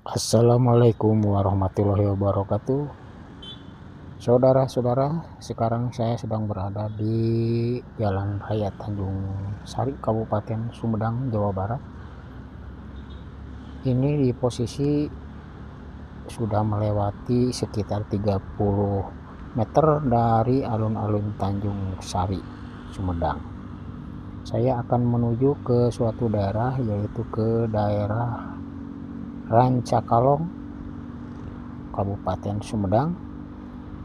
Assalamualaikum warahmatullahi wabarakatuh. Saudara-saudara, sekarang saya sedang berada di Jalan Raya Tanjung Sari, Kabupaten Sumedang, Jawa Barat. Ini di posisi sudah melewati sekitar 30 meter dari alun-alun Tanjung Sari, Sumedang. Saya akan menuju ke suatu daerah, yaitu ke daerah Rancakalong, Kabupaten Sumedang,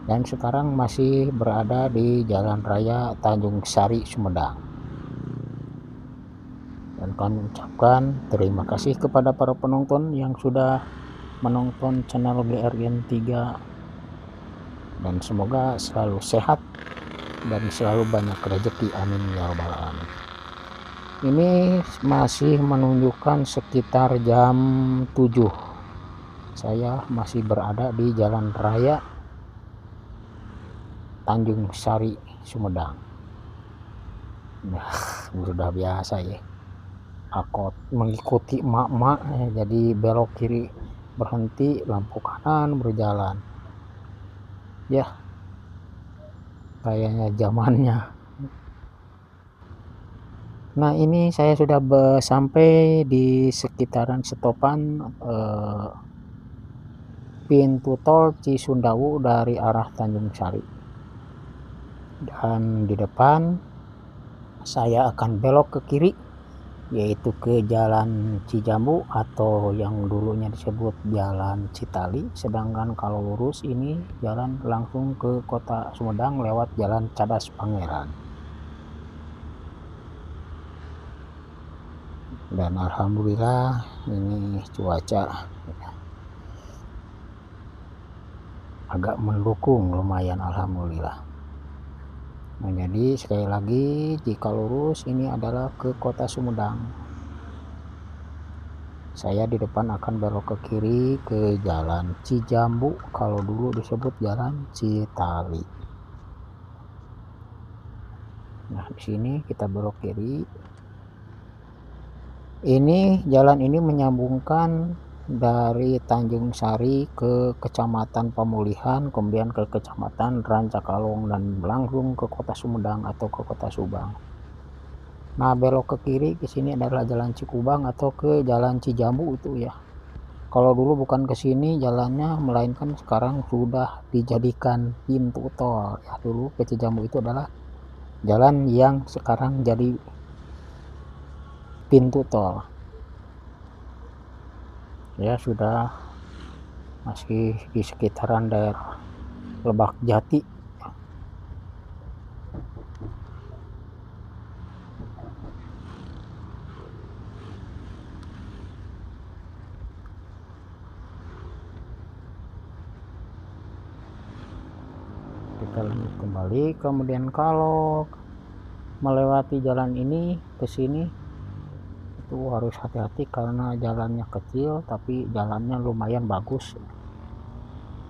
dan sekarang masih berada di Jalan Raya Tanjung Sari, Sumedang. Dan kami ucapkan terima kasih kepada para penonton yang sudah menonton channel GRN 3, dan semoga selalu sehat dan selalu banyak rezeki, amin ya rabbal alamin. Ini masih menunjukkan sekitar jam 7. Saya masih berada di Jalan Raya Tanjung Sari, Sumedang. Nah, sudah biasa ya, aku mengikuti emak-emak, jadi belok kiri berhenti, lampu kanan berjalan ya, kayaknya zamannya. Nah, ini saya sudah sampai di sekitaran stopan pintu tol Cisundawu dari arah Tanjung Sari, dan di depan saya akan belok ke kiri, yaitu ke Jalan Cijambu atau yang dulunya disebut Jalan Citali. Sedangkan kalau lurus ini jalan langsung ke kota Sumedang lewat Jalan Cadas Pangeran. Dan alhamdulillah ini cuaca agak mendukung, lumayan alhamdulillah. Nah, jadi sekali lagi, jika lurus ini adalah ke kota Sumedang. Saya di depan akan belok ke kiri ke Jalan Cijambu, kalau dulu disebut Jalan Citali. Nah, di sini kita belok kiri. Ini jalan ini menyambungkan dari Tanjung Sari ke Kecamatan Pemulihan, kemudian ke Kecamatan Rancakalong, dan langsung ke kota Sumedang atau ke kota Subang. Nah, belok ke kiri ke sini adalah Jalan Cikubang atau ke Jalan Cijambu itu ya. Kalau dulu bukan ke sini jalannya, melainkan sekarang sudah dijadikan pintu tol ya. Dulu ke Cijambu itu adalah jalan yang sekarang jadi pintu tol ya. Sudah masih di sekitaran daerah Lebak Jati. Kita lanjut kembali. Kemudian kalau melewati jalan ini ke sini itu harus hati-hati karena jalannya kecil tapi jalannya lumayan bagus.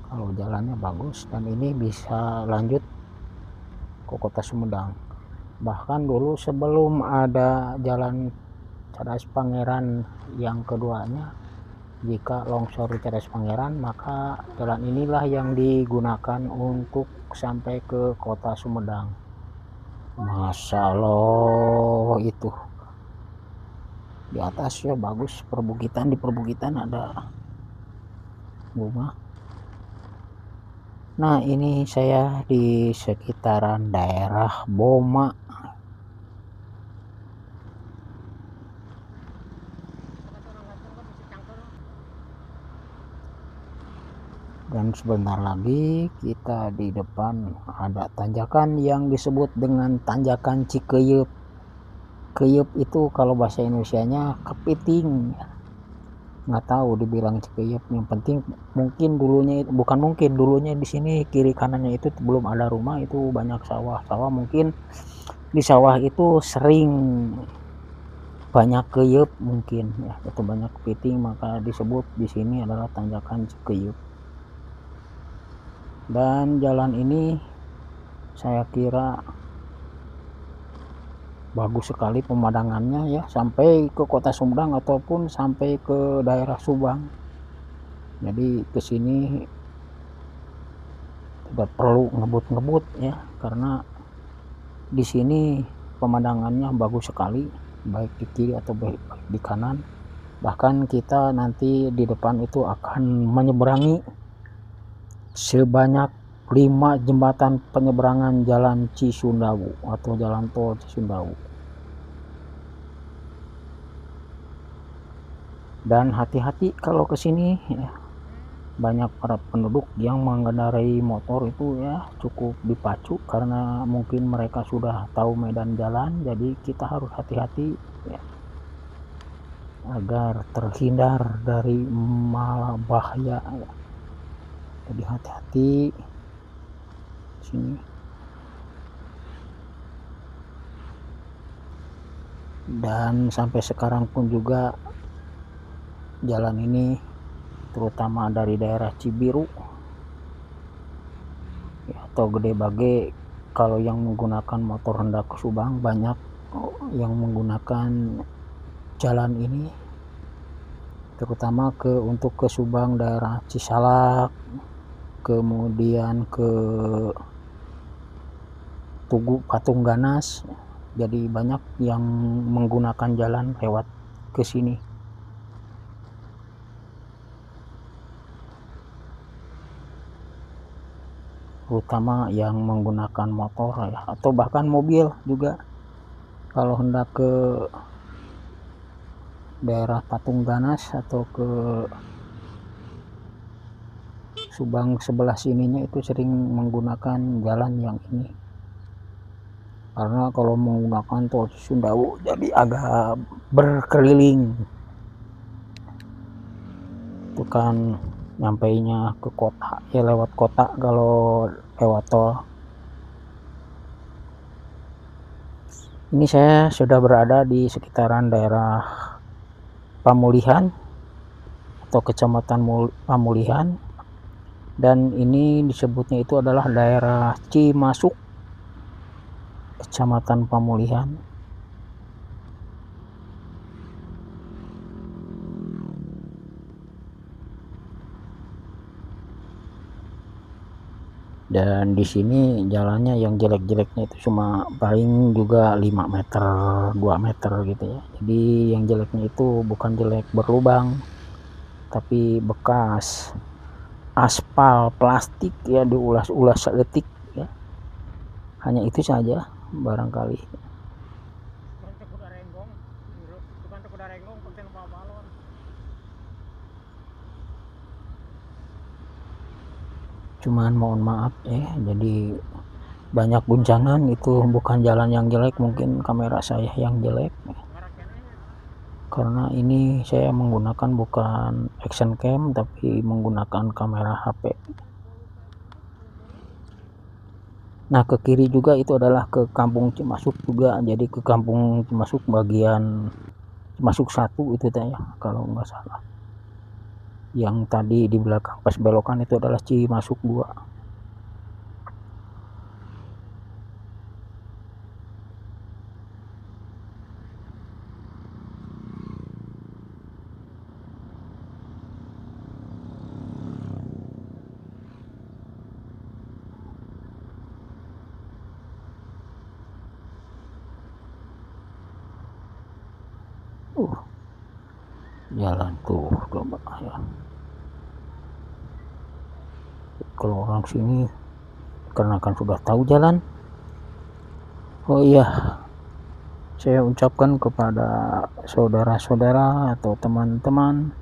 Kalau jalannya bagus, dan ini bisa lanjut ke kota Sumedang. Bahkan dulu sebelum ada Jalan Cadas Pangeran yang keduanya, jika longsor di Cadas Pangeran, maka jalan inilah yang digunakan untuk sampai ke kota Sumedang. Masya Allah, itu di atas ya bagus, perbukitan, di perbukitan ada rumah. Nah, ini saya di sekitaran daerah Boma. Dan sebentar lagi kita di depan ada tanjakan yang disebut dengan tanjakan Cikeyup. Keyup itu kalau bahasa Indonesianya kepiting. Nggak tahu dibilang Cikeyup, yang penting mungkin dulunya, bukan mungkin, dulunya di sini kiri kanannya itu belum ada rumah, itu banyak sawah-sawah. Mungkin di sawah itu sering banyak keyup mungkin ya, itu banyak kepiting, maka disebut di sini adalah tanjakan Cikeyup. Dan jalan ini saya kira bagus sekali pemandangannya ya, sampai ke kota Sumedang ataupun sampai ke daerah Subang. Jadi kesini tidak perlu ngebut-ngebut ya, karena di sini pemandangannya bagus sekali, baik di kiri atau baik di kanan. Bahkan kita nanti di depan itu akan menyeberangi sebanyak 5 jembatan penyeberangan jalan Cisundawu atau jalan tol Cisundawu. Dan hati-hati kalau kesini ya, banyak para penduduk yang mengendarai motor itu ya cukup dipacu karena mungkin mereka sudah tahu medan jalan, jadi kita harus hati-hati ya, agar terhindar dari bahaya ya. Jadi hati-hati sini. Dan sampai sekarang pun juga jalan ini terutama dari daerah Cibiru ya, atau Gede Bage, kalau yang menggunakan motor hendak ke Subang banyak yang menggunakan jalan ini, terutama untuk ke Subang daerah Cisalak, kemudian ke Tugu Patung Ganas. Jadi banyak yang menggunakan jalan lewat ke sini. Terutama yang menggunakan motor ya, atau bahkan mobil juga. Kalau hendak ke daerah Patung Ganas atau ke Subang sebelah sininya itu sering menggunakan jalan yang ini. Karena kalau menggunakan tol Cisundawu jadi agak berkeliling. Itu kan nyampainya ke kota ya, lewat kota kalau lewat tol. Ini saya sudah berada di sekitaran daerah Pamulihan atau Kecamatan Pamulihan, dan ini disebutnya itu adalah daerah Cimasuk, Kecamatan Pamulihan. Dan di sini jalannya yang jelek-jeleknya itu cuma paling juga 5 meter 2 meter gitu ya. Jadi yang jeleknya itu bukan jelek berlubang, tapi bekas aspal plastik ya, diulas-ulas sedetik ya. Hanya itu saja barangkali. Cuman mohon maaf ya, jadi banyak guncangan. Itu bukan jalan yang jelek, mungkin kamera saya yang jelek, karena ini saya menggunakan bukan action cam tapi menggunakan kamera HP. Nah, ke kiri juga itu adalah ke Kampung Cimasuk juga, jadi ke Kampung Cimasuk bagian Cimasuk 1 itu ya kalau nggak salah. Yang tadi di belakang pas belokan itu adalah Cimasuk 2. Jalan tuh coba ya. Kalau orang sini karena kan sudah tahu jalan. Oh iya, saya ucapkan kepada saudara-saudara atau teman-teman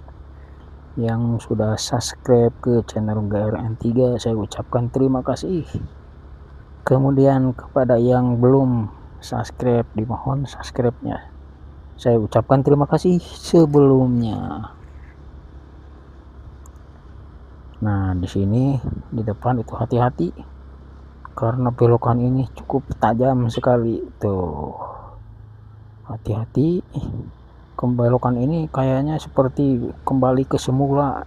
yang sudah subscribe ke channel GRN3, saya ucapkan terima kasih. Kemudian kepada yang belum subscribe, dimohon subscribe-nya. Saya ucapkan terima kasih sebelumnya. Nah, di sini di depan itu hati-hati karena belokan ini cukup tajam sekali tuh. Hati-hati, belokan ini kayaknya seperti kembali ke semula.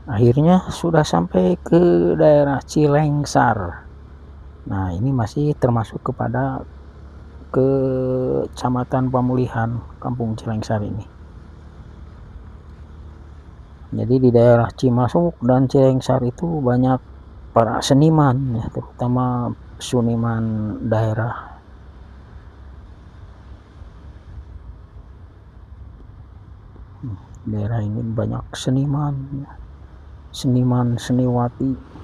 Akhirnya sudah sampai ke daerah Cilengsar. Nah, ini masih termasuk kepada Kecamatan Pemulihan Kampung Cilengsar ini. Jadi di daerah Cimasuk dan Cilengsar itu banyak para seniman ya, terutama seniman daerah. Daerah ini banyak seniman, seniwati.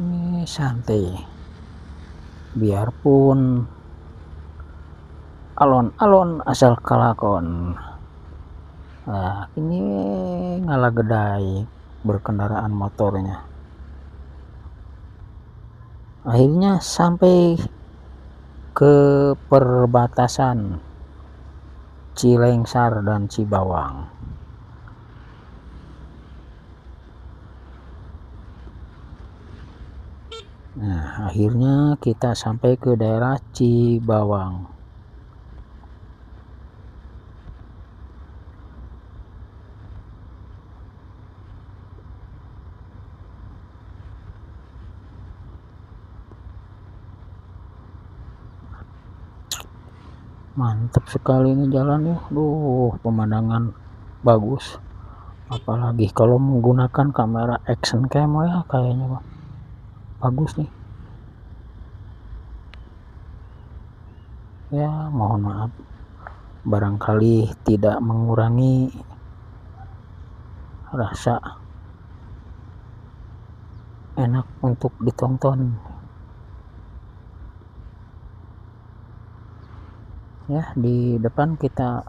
Ini santai, biarpun alon-alon asal kalakon. Nah, ini ngalagedai berkendaraan motornya. Akhirnya sampai ke perbatasan Cilengsar dan Cibawang. Nah, akhirnya kita sampai ke daerah Cibawang. Mantap sekali ini jalan ya. Pemandangan bagus. Apalagi kalau menggunakan kamera action cam ya, kayaknya bagus nih. Ya, mohon maaf barangkali tidak mengurangi rasa enak untuk ditonton. Ya, di depan kita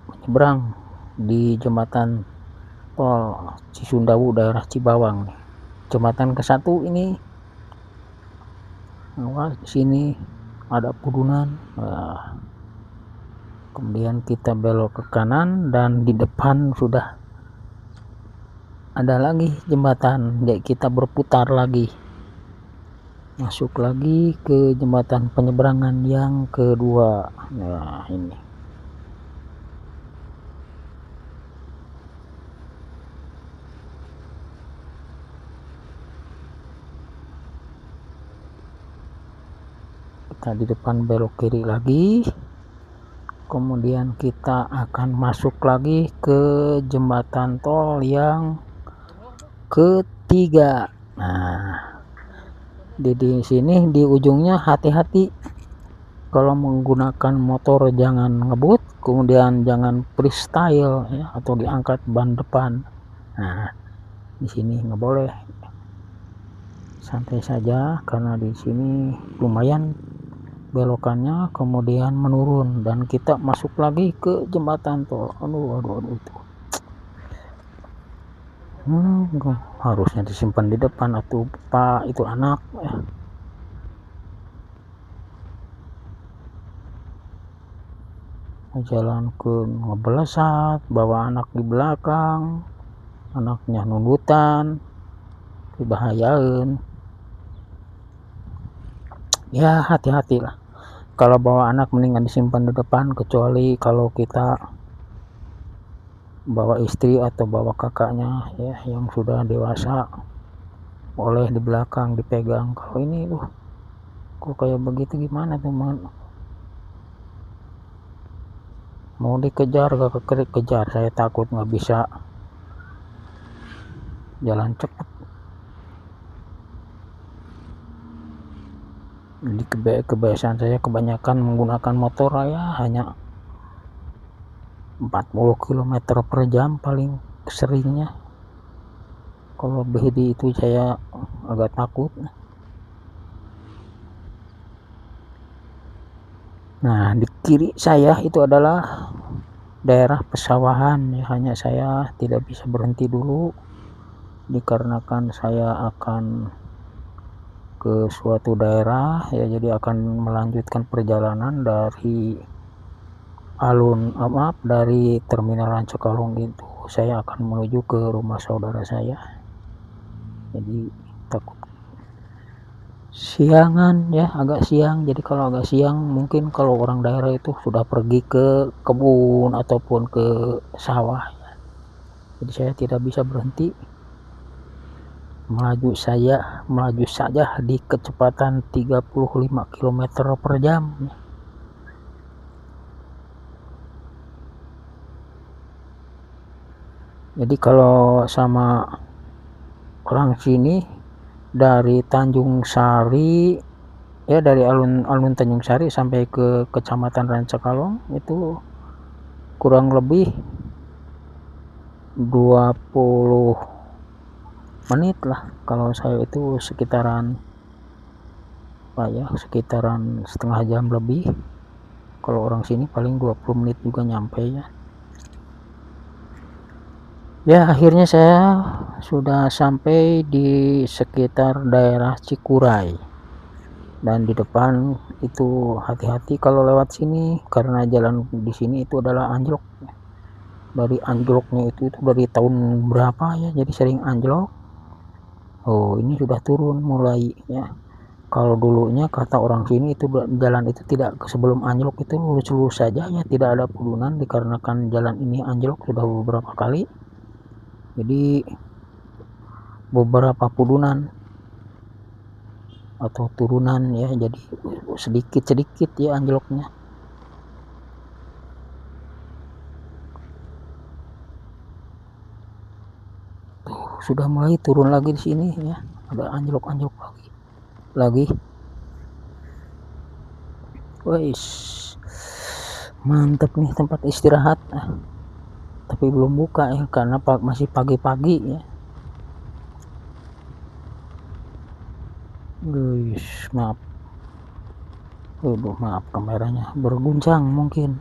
menyeberang di jembatan tol Cisundawu daerah Cibawang. Jembatan ke-1 ini, sini ada pegunungan. Nah, kemudian kita belok ke kanan dan di depan sudah ada lagi jembatan. Jadi kita berputar lagi, masuk lagi ke jembatan penyeberangan yang kedua. Nah, ini kita di depan belok kiri lagi, kemudian kita akan masuk lagi ke jembatan tol yang ketiga. Nah, di sini di ujungnya hati-hati kalau menggunakan motor, jangan ngebut, kemudian jangan freestyle ya, atau diangkat ban depan. Nah, di sini nggak boleh, santai saja karena di sini lumayan belokannya, kemudian menurun dan kita masuk lagi ke jembatan tol. Aduh itu harusnya disimpan di depan atau Pak, itu anak ya. Jalan ke ngebelesat, bawa anak di belakang, anaknya nundutan, dibahayain. Ya, hati-hatilah kalau bawa anak, mendingan disimpan di depan, kecuali kalau kita bawa istri atau bawa kakaknya ya yang sudah dewasa, boleh di belakang dipegang. Kalau ini kok kayak begitu, gimana teman? Mau dikejar gak kejar, saya takut nggak bisa jalan cepat. Jadi kebiasaan saya kebanyakan menggunakan motor ya hanya 40 km per jam paling seringnya. Kalau lebih di itu saya agak takut. Nah, di kiri saya itu adalah daerah pesawahan ya, hanya saya tidak bisa berhenti dulu dikarenakan saya akan ke suatu daerah ya, jadi akan melanjutkan perjalanan dari dari terminal Rancakalong itu. Saya akan menuju ke rumah saudara saya. jadi takut siangan ya, agak siang. Jadi kalau agak siang mungkin kalau orang daerah itu sudah pergi ke kebun ataupun ke sawah, jadi saya tidak bisa berhenti, melaju saja di kecepatan 35 km per jam. Jadi kalau sama orang sini dari Tanjung Sari ya, dari alun-alun Tanjung Sari sampai ke Kecamatan Rancakalong itu kurang lebih 20 menit lah. Kalau saya itu sekitaran sekitaran setengah jam lebih. Kalau orang sini paling 20 menit juga nyampe ya. Ya, akhirnya saya sudah sampai di sekitar daerah Cikuray. Dan di depan itu hati-hati kalau lewat sini karena jalan di sini itu adalah anjlok. Dari anjloknya itu dari tahun berapa ya, jadi sering anjlok. Oh, ini sudah turun mulai ya. Kalau dulunya kata orang sini itu jalan itu tidak, sebelum anjlok itu lurus-lurus saja ya, tidak ada pudunan. Dikarenakan jalan ini anjlok sudah beberapa kali, jadi beberapa pudunan atau turunan ya, jadi sedikit-sedikit ya anjloknya. Tuh, sudah mulai turun lagi di sini ya, ada anjlok-anjlok lagi. Wais, mantap nih tempat istirahat. Tapi belum buka ya karena masih pagi-pagi ya. Guys, maaf. Maaf kameranya berguncang mungkin.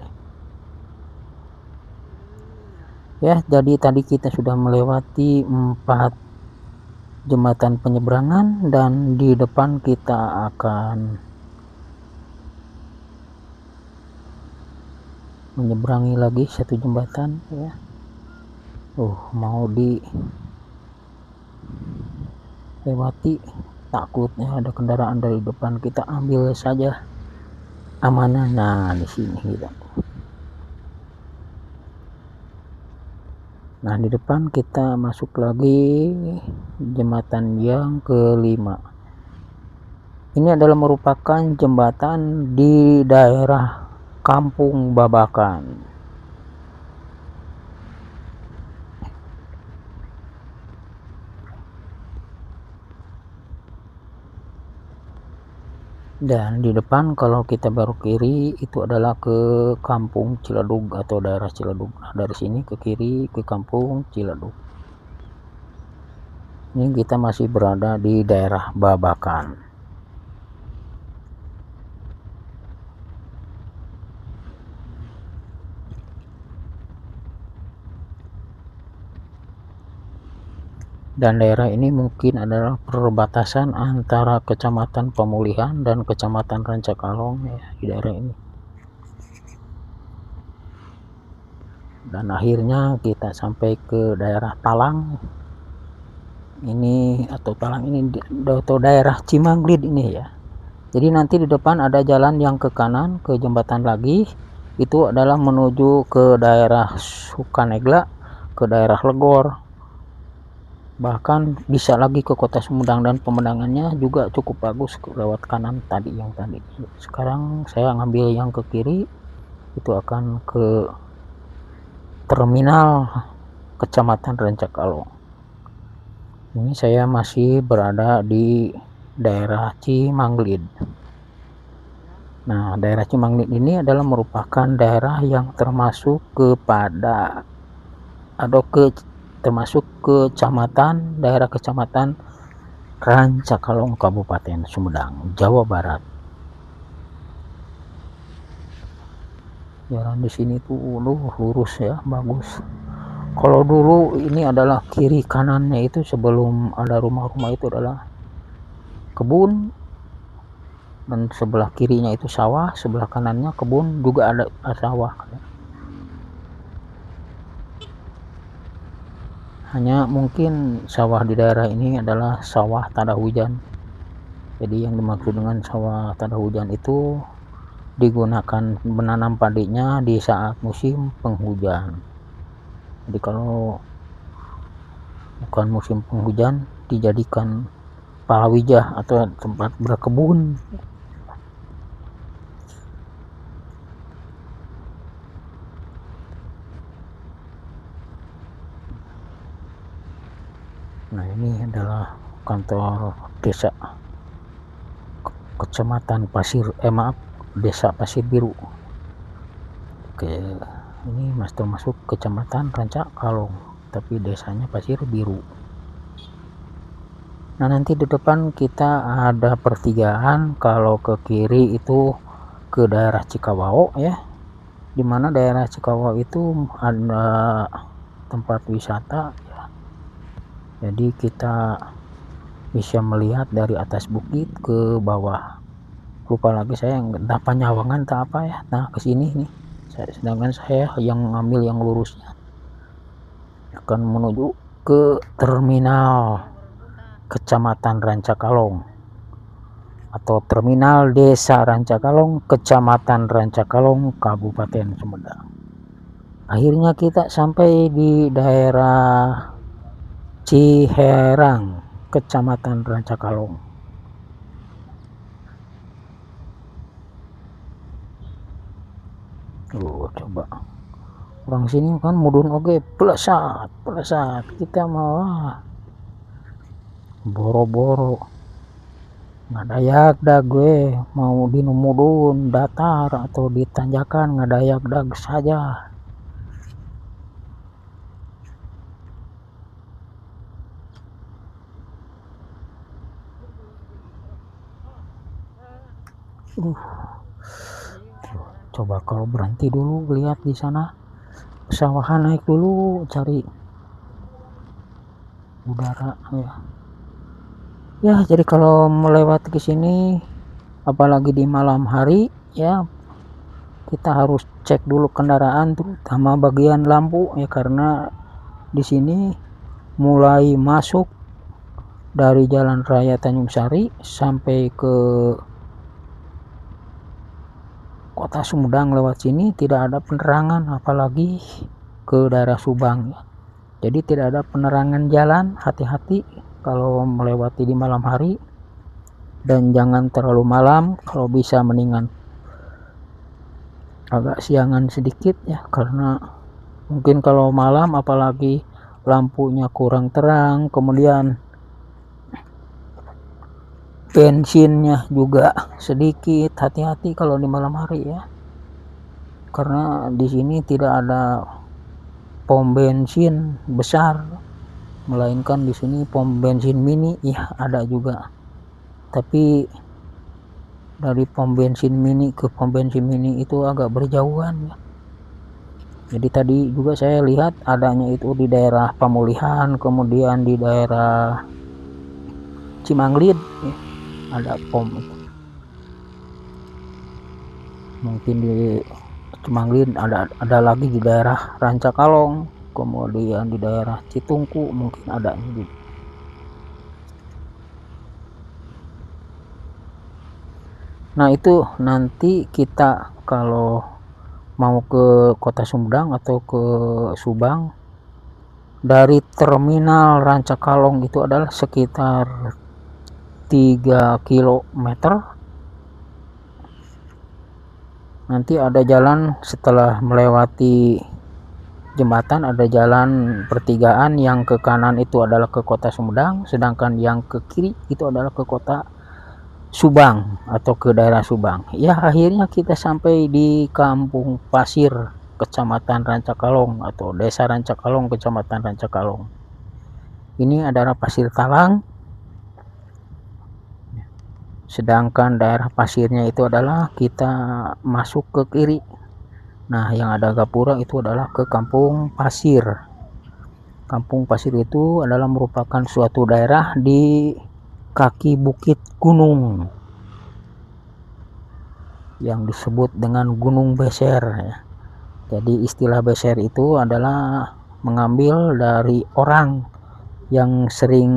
Ya, jadi tadi kita sudah melewati 4 jembatan penyeberangan dan di depan kita akan menyeberangi lagi 1 jembatan ya. Mau dilewati, takutnya ada kendaraan dari depan, kita ambil saja amanah. Nah, di sini gitu. Nah, di depan kita masuk lagi jembatan yang kelima. Ini adalah merupakan jembatan di daerah Kampung Babakan. Dan di depan kalau kita baru kiri itu adalah ke Kampung Ciledug atau daerah Ciledug. Nah, dari sini ke kiri ke Kampung Ciledug. Ini kita masih berada di daerah Babakan. Dan daerah ini mungkin adalah perbatasan antara Kecamatan Pemulihan dan Kecamatan Rancakalong ya, di daerah ini. Dan akhirnya kita sampai ke daerah Talang ini, atau Talang ini atau daerah Cimanglid ini ya. Jadi nanti di depan ada jalan yang ke kanan ke jembatan lagi, itu adalah menuju ke daerah Sukanegla, ke daerah Legor, bahkan bisa lagi ke kota Sumedang, dan pemandangannya juga cukup bagus lewat kanan tadi yang tadi. Sekarang saya ngambil yang ke kiri, itu akan ke terminal Kecamatan Rancakalong. Ini saya masih berada di daerah Cimanglid. Nah, daerah Cimanglid ini adalah merupakan daerah yang termasuk kepada termasuk kecamatan, daerah Kecamatan Rancakalong, Kabupaten Sumedang, Jawa Barat. Jalan di sini tuh lurus ya, bagus. Kalau dulu ini adalah kiri kanannya itu sebelum ada rumah-rumah itu adalah kebun, dan sebelah kirinya itu sawah, sebelah kanannya kebun juga ada sawah. Hanya mungkin sawah di daerah ini adalah sawah tanda hujan. Jadi yang dimaksud dengan sawah tanda hujan itu digunakan menanam padinya di saat musim penghujan. Jadi kalau bukan musim penghujan dijadikan palawija atau tempat berkebun. Nah, ini adalah kantor desa kecamatan desa Pasir Biru. Oke, ini masuk kecamatan Rancakalong, tapi desanya Pasir Biru. Nah, nanti di depan kita ada pertigaan. Kalau ke kiri itu ke daerah Cikawao ya, dimana daerah Cikawao itu ada tempat wisata ya. Jadi kita bisa melihat dari atas bukit ke bawah. Lupa lagi saya entah Panyawangan tak apa ya. Nah, ke sini nih. Sedangkan saya yang ngambil yang lurusnya akan menuju ke terminal Kecamatan Rancakalong atau terminal Desa Rancakalong, Kecamatan Rancakalong, Kabupaten Sumedang. Akhirnya kita sampai di daerah Ciherang, Kecamatan Rancakalong. Coba orang sini kan mudun oke pelesat kita mau boro-boro ngadayak dah gue mau di mudun datar atau di tanjakan ngadayak dah saja. Coba kalau berhenti dulu lihat di sana pesawahan, naik dulu cari udara ya. Jadi kalau melewati ke sini apalagi di malam hari ya, kita harus cek dulu kendaraan terutama bagian lampu ya, karena di sini mulai masuk dari Jalan Raya Tanjung Sari sampai ke Kota Sumedang lewat sini tidak ada penerangan, apalagi ke daerah Subang ya. Jadi tidak ada penerangan jalan, hati-hati kalau melewati di malam hari, dan jangan terlalu malam, kalau bisa mendingan agak siangan sedikit ya, karena mungkin kalau malam apalagi lampunya kurang terang, kemudian bensinnya juga sedikit, hati-hati kalau di malam hari ya, karena di sini tidak ada pom bensin besar, melainkan di sini pom bensin mini ya ada juga, tapi dari pom bensin mini ke pom bensin mini itu agak berjauhan ya. Jadi tadi juga saya lihat adanya itu di daerah Pamulihan, kemudian di daerah Cimanglid ya, ada pom itu. Mungkin di Cimanglid ada lagi di daerah Rancakalong, kemudian di daerah Citungku mungkin ada juga. Nah, itu nanti kita kalau mau ke Kota Sumedang atau ke Subang dari terminal Rancakalong itu adalah sekitar 3 km. Nanti ada jalan setelah melewati jembatan, ada jalan pertigaan, yang ke kanan itu adalah ke Kota Sumedang, sedangkan yang ke kiri itu adalah ke Kota Subang atau ke daerah Subang ya. Akhirnya kita sampai di Kampung Pasir, Kecamatan Rancakalong atau Desa Rancakalong, Kecamatan Rancakalong. Ini adalah pasir talang, sedangkan daerah pasirnya itu adalah kita masuk ke kiri. Nah, yang ada gapura itu adalah ke Kampung Pasir. Kampung Pasir itu adalah merupakan suatu daerah di kaki bukit gunung yang disebut dengan Gunung Beser ya. Jadi istilah Beser itu adalah mengambil dari orang yang sering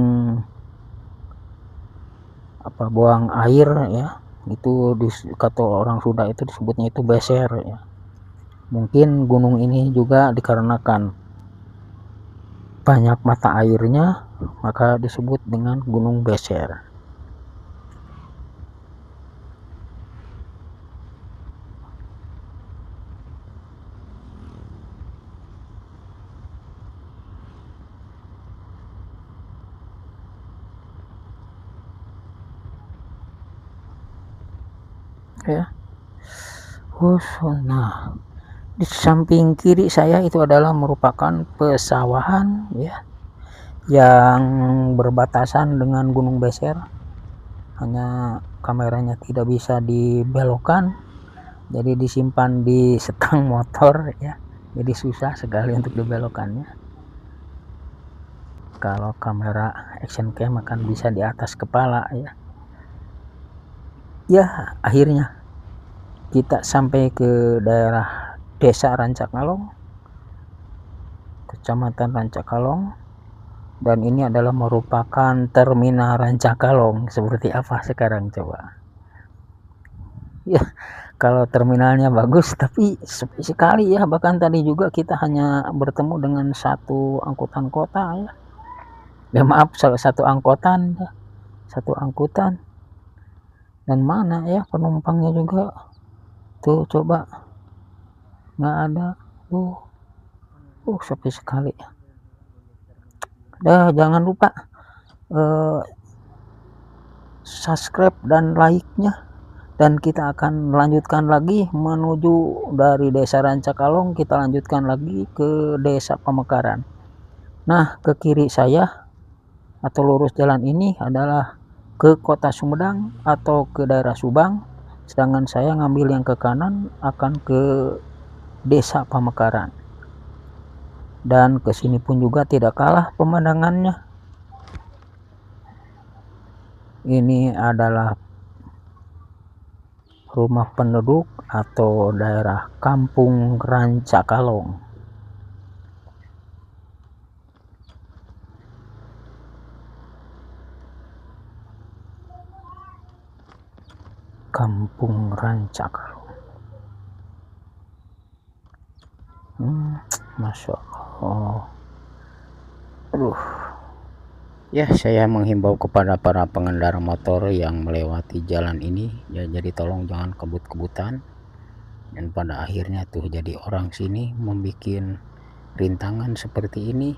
buang air ya, itu kata orang Sunda itu disebutnya itu beser ya. Mungkin gunung ini juga dikarenakan banyak mata airnya maka disebut dengan gunung beser. Ya. Nah, di samping kiri saya itu adalah merupakan pesawahan ya, yang berbatasan dengan Gunung Beser. Hanya kameranya tidak bisa dibelokkan, jadi disimpan di setang motor ya, jadi susah sekali untuk dibelokkannya. Kalau kamera action cam akan bisa di atas kepala ya. Ya, akhirnya kita sampai ke daerah Desa Rancakalong, Kecamatan Rancakalong, dan ini adalah merupakan terminal Rancakalong. Seperti apa sekarang coba? Ya, kalau terminalnya bagus tapi sepi sekali ya, bahkan tadi juga kita hanya bertemu dengan satu angkutan kota ya. Maaf, satu angkutan ya, satu angkutan. Dan mana ya penumpangnya juga? Tuh coba, nggak ada. Sepi sekali. Jangan lupa subscribe dan like-nya, dan kita akan melanjutkan lagi menuju dari Desa Rancakalong, kita lanjutkan lagi ke Desa Pamekaran. Nah, ke kiri saya atau lurus jalan ini adalah ke Kota Sumedang atau ke daerah Subang, sedangkan saya ngambil yang ke kanan akan ke Desa Pamekaran. Dan kesini pun juga tidak kalah pemandangannya. Ini adalah rumah penduduk atau daerah Kampung Rancakalong. Kampung Rancakalong. Masya Allah. Ya, saya menghimbau kepada para pengendara motor yang melewati jalan ini ya, jadi tolong jangan kebut-kebutan. Dan pada akhirnya tuh jadi orang sini membuat rintangan seperti ini,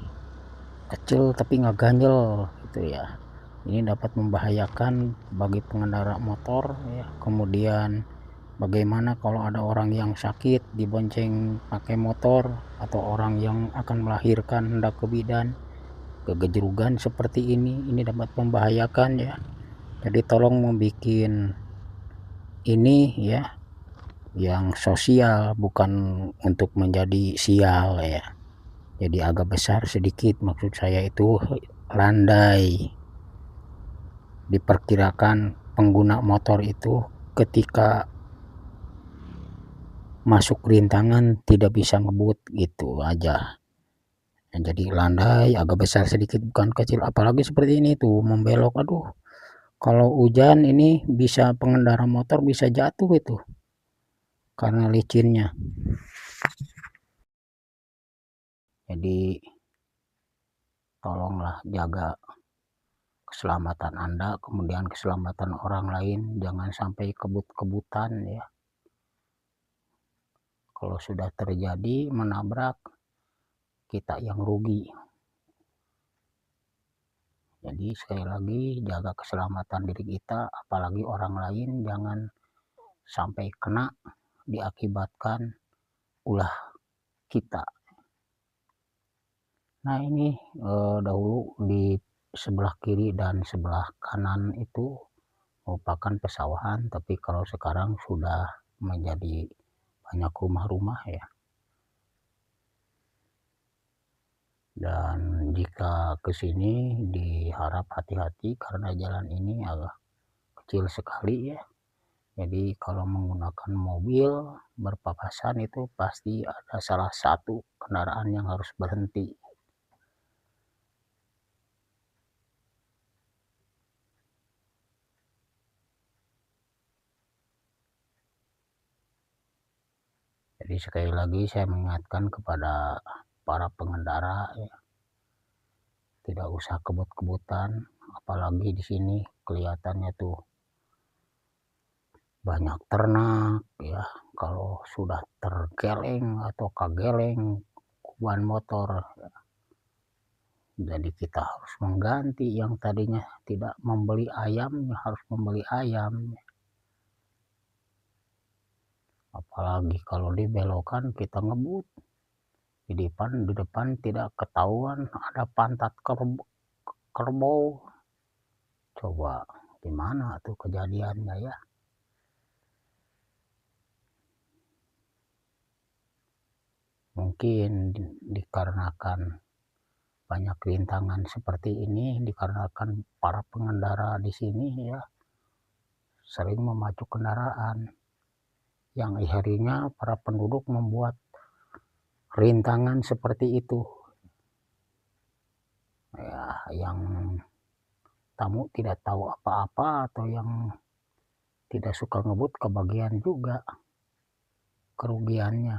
kecil tapi nggak ganjel gitu ya. Ini dapat membahayakan bagi pengendara motor ya. Kemudian bagaimana kalau ada orang yang sakit dibonceng pakai motor, atau orang yang akan melahirkan hendak ke bidan, kegejrugan seperti ini dapat membahayakan ya. Jadi tolong membuat ini ya yang sosial, bukan untuk menjadi sial ya. Jadi agak besar sedikit, maksud saya itu landai. Diperkirakan pengguna motor itu ketika masuk rintangan tidak bisa ngebut gitu aja. Jadi landai agak besar sedikit, bukan kecil. Apalagi seperti ini tuh membelok, aduh, kalau hujan ini bisa pengendara motor bisa jatuh itu karena licinnya. Jadi tolonglah jaga keselamatan Anda, kemudian keselamatan orang lain, jangan sampai kebut-kebutan ya. Kalau sudah terjadi menabrak, kita yang rugi. Jadi sekali lagi jaga keselamatan diri kita, apalagi orang lain, jangan sampai kena diakibatkan ulah kita. Nah, ini dahulu di sebelah kiri dan sebelah kanan itu merupakan pesawahan, tapi kalau sekarang sudah menjadi banyak rumah-rumah ya. Dan jika ke sini diharap hati-hati karena jalan ini agak kecil sekali ya. Jadi kalau menggunakan mobil berpapasan itu pasti ada salah satu kendaraan yang harus berhenti. Jadi sekali lagi saya mengingatkan kepada para pengendara ya, tidak usah kebut-kebutan, apalagi di sini kelihatannya tuh banyak ternak ya. Kalau sudah tergeleng atau kageleng ban motor, jadi kita harus mengganti. Yang tadinya tidak membeli ayam harus membeli ayam. Apalagi kalau dibelokan kita ngebut, di depan tidak ketahuan ada pantat kerbau. Coba gimana tuh kejadiannya ya. Mungkin dikarenakan banyak rintangan seperti ini, dikarenakan para pengendara di sini ya sering memacu kendaraan, yang akhirnya para penduduk membuat rintangan seperti itu ya, yang tamu tidak tahu apa-apa atau yang tidak suka ngebut kebagian juga kerugiannya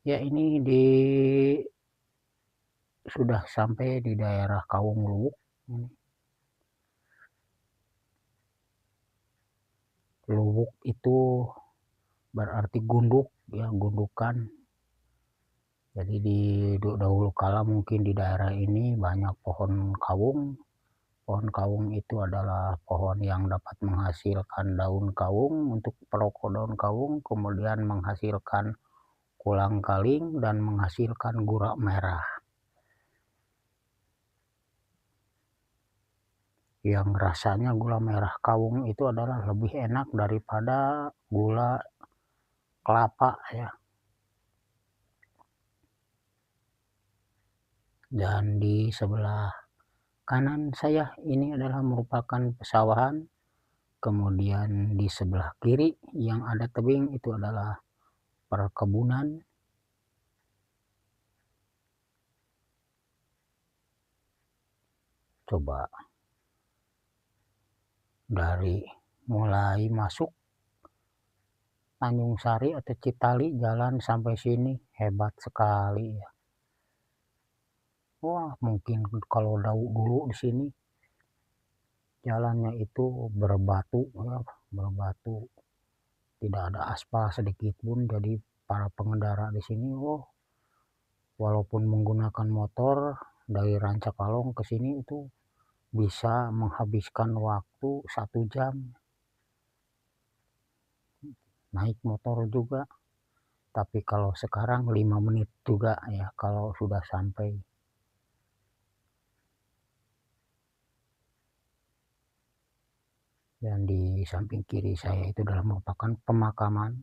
ya. Ini sudah sampai di daerah Kawung Luwuk. Luwuk itu berarti gunduk ya, gundukan. Jadi di dahulu kala mungkin di daerah ini banyak pohon kawung. Pohon kawung itu adalah pohon yang dapat menghasilkan daun kawung untuk perokok daun kawung, kemudian menghasilkan kulang kaling dan menghasilkan gula merah. Yang rasanya gula merah kawung itu adalah lebih enak daripada gula kelapa ya. Dan di sebelah kanan saya ini adalah merupakan pesawahan. Kemudian di sebelah kiri yang ada tebing itu adalah perkebunan. Coba dari mulai masuk Tanjung Sari atau Citali jalan sampai sini hebat sekali ya. Wah, mungkin kalau dulu di sini jalannya itu berbatu ya, berbatu. Tidak ada aspal sedikit pun, jadi para pengendara di sini walaupun menggunakan motor dari Rancakalong ke sini itu bisa menghabiskan waktu 1 jam. Naik motor juga. Tapi kalau sekarang 5 menit juga ya kalau sudah sampai. Dan di samping kiri saya itu adalah merupakan pemakaman.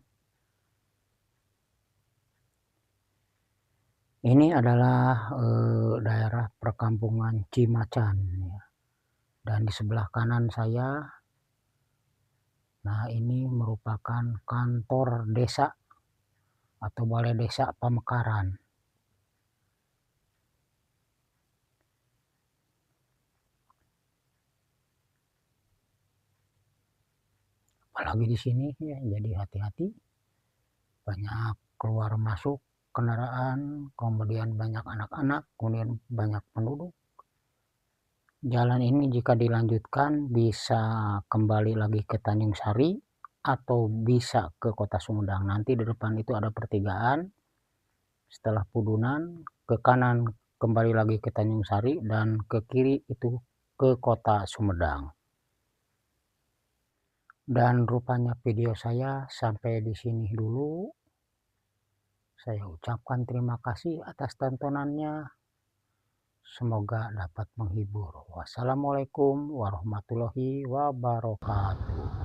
Ini adalah daerah perkampungan Cimacan ya. Dan di sebelah kanan saya, nah ini merupakan kantor desa atau balai desa Pamekaran. Apalagi di sini ya, jadi hati-hati. Banyak keluar masuk kendaraan, kemudian banyak anak-anak, kemudian banyak penduduk. Jalan ini jika dilanjutkan bisa kembali lagi ke Tanjung Sari atau bisa ke Kota Sumedang. Nanti di depan itu ada pertigaan. Setelah Pudunan ke kanan kembali lagi ke Tanjung Sari dan ke kiri itu ke Kota Sumedang. Dan rupanya video saya sampai di sini dulu. Saya ucapkan terima kasih atas tontonannya. Semoga dapat menghibur. Wassalamualaikum warahmatullahi wabarakatuh.